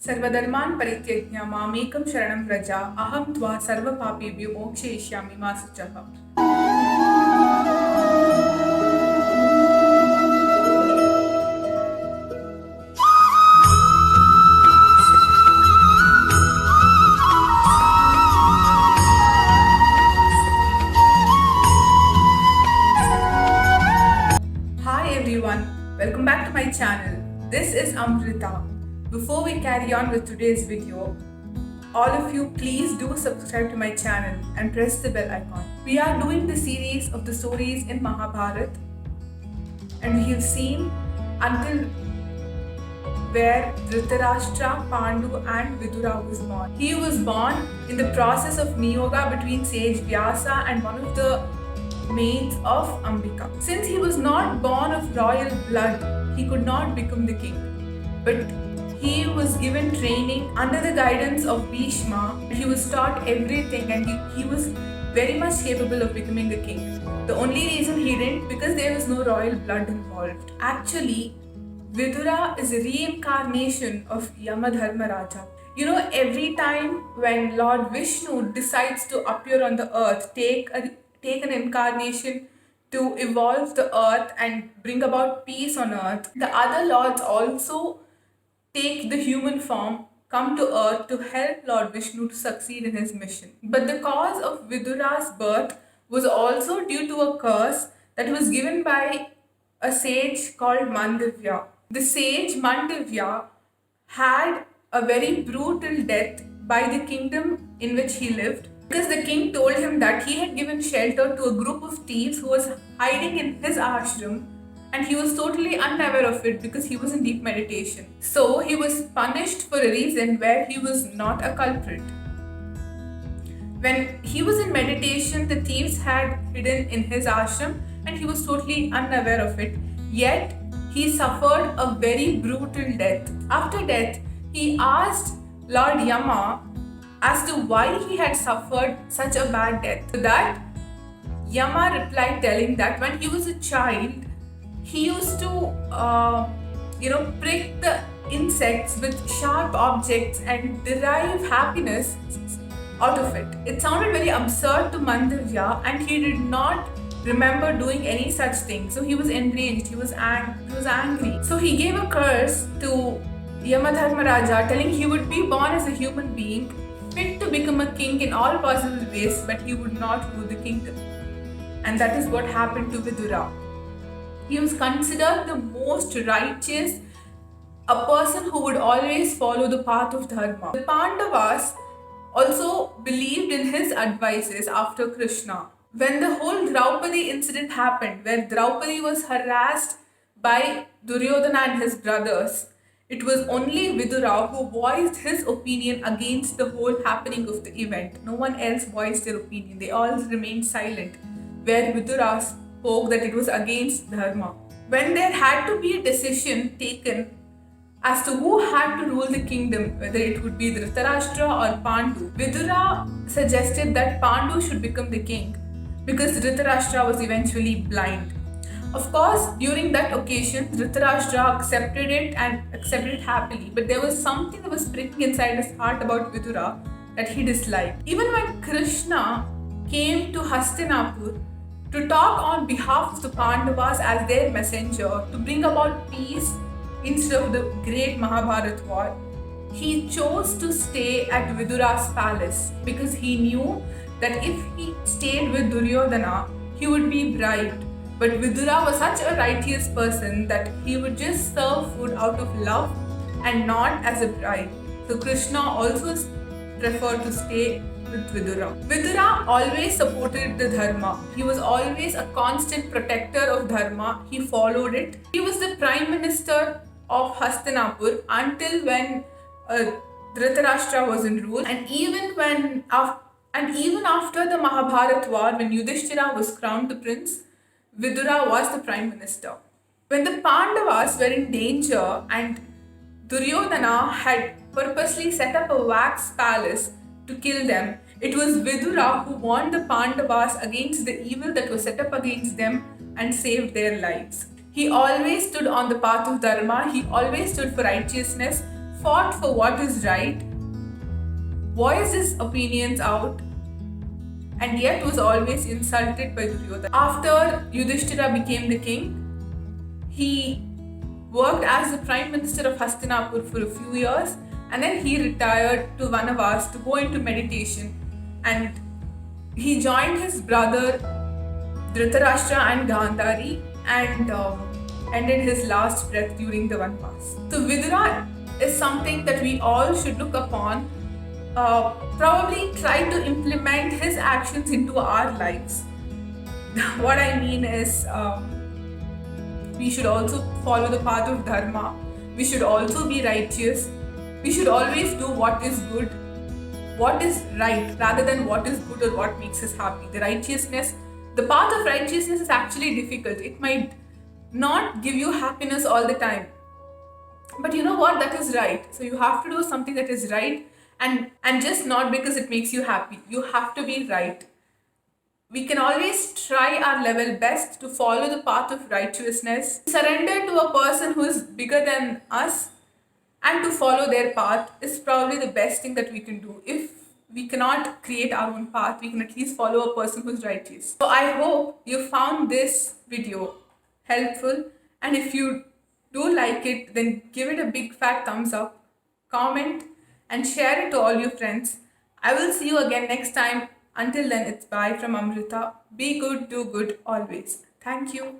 सर्वधर्मान् परित्यज्य मामेकं शरणं व्रज अहं त्वा सर्वपापेभ्यो मोक्षयिष्यामि मा शुचः। Hi everyone, welcome back to my channel. This is Amrita. Before we carry on with today's video, all of you please do subscribe to my channel and press the bell icon. We are doing the series of the stories in Mahabharata and we have seen until where Dhritarashtra, Pandu and Vidura was born. He was born in the process of niyoga between sage Vyasa and one of the maids of Ambika. Since he was not born of royal blood, he could not become the king. But he was given training under the guidance of Bhishma. He was taught everything and he was very much capable of becoming a king. The only reason he didn't, because there was no royal blood involved. Actually, Vidura is a reincarnation of Yamadharmaraja. You know, every time when Lord Vishnu decides to appear on the earth, take an incarnation to evolve the earth and bring about peace on earth, the other lords also take the human form, come to earth to help Lord Vishnu to succeed in his mission. But the cause of Vidura's birth was also due to a curse that was given by a sage called Mandavya. The sage Mandavya had a very brutal death by the kingdom in which he lived, because the king told him that he had given shelter to a group of thieves who was hiding in his ashram, and he was totally unaware of it because he was in deep meditation. So he was punished for a reason where he was not a culprit. When he was in meditation, the thieves had hidden in his ashram and he was totally unaware of it. Yet he suffered a very brutal death. After death, he asked Lord Yama as to why he had suffered such a bad death. To that, Yama replied telling that when he was a child, he used to prick the insects with sharp objects and derive happiness out of it. It sounded very absurd to Mandavya and he did not remember doing any such thing. So he was enraged, he was angry. So he gave a curse to Yamadharmaraja telling he would be born as a human being, fit to become a king in all possible ways, but he would not rule the kingdom. And that is what happened to Vidura. He was considered the most righteous, a person who would always follow the path of Dharma. The Pandavas also believed in his advices after Krishna. When the whole Draupadi incident happened, where Draupadi was harassed by Duryodhana and his brothers, it was only Vidura who voiced his opinion against the whole happening of the event. No one else voiced their opinion. They all remained silent, where Vidura spoke that it was against Dharma. When there had to be a decision taken as to who had to rule the kingdom, whether it would be Dhritarashtra or Pandu, Vidura suggested that Pandu should become the king because Dhritarashtra was eventually blind. Of course, during that occasion, Dhritarashtra accepted it and accepted it happily, but there was something that was pricking inside his heart about Vidura that he disliked. Even when Krishna came to Hastinapur to talk on behalf of the Pandavas as their messenger to bring about peace instead of the great Mahabharata war, he chose to stay at Vidura's palace because he knew that if he stayed with Duryodhana, he would be bribed. But Vidura was such a righteous person that he would just serve food out of love and not as a bribe. So Krishna also preferred to stay with Vidura. Vidura always supported the Dharma. He was always a constant protector of Dharma. He followed it. He was the prime minister of Hastinapur until when Dhritarashtra was in rule, and even after the Mahabharata war, when Yudhishthira was crowned the prince, Vidura was the prime minister. When the Pandavas were in danger and Duryodhana had purposely set up a wax palace to kill them, it was Vidura who warned the Pandavas against the evil that was set up against them and saved their lives. He always stood on the path of Dharma, he always stood for righteousness, fought for what is right, voiced his opinions out, and yet was always insulted by Duryodhana. After Yudhishthira became the king, he worked as the Prime Minister of Hastinapur for a few years, and then he retired to Vanavas to go into meditation, and he joined his brother Dhritarashtra and Gandhari and ended his last breath during the Vanvas. So Vidura is something that we all should look upon, probably try to implement his actions into our lives. What I mean is, we should also follow the path of dharma. We should also be righteous. We should always do what is good, what is right, rather than what is good or what makes us happy. The path of righteousness is actually difficult. It might not give you happiness all the time. But you know what? That is right. So you have to do something that is right, and just not because it makes you happy. You have to be right. We can always try our level best to follow the path of righteousness, surrender to a person who is bigger than us, and to follow their path is probably the best thing that we can do. If we cannot create our own path, we can at least follow a person who's righteous. So I hope you found this video helpful, and if you do like it, then give it a big fat thumbs up, comment, and share it to all your friends. I will see you again next time. Until then, it's bye from Amrita. Be good, do good always. Thank you.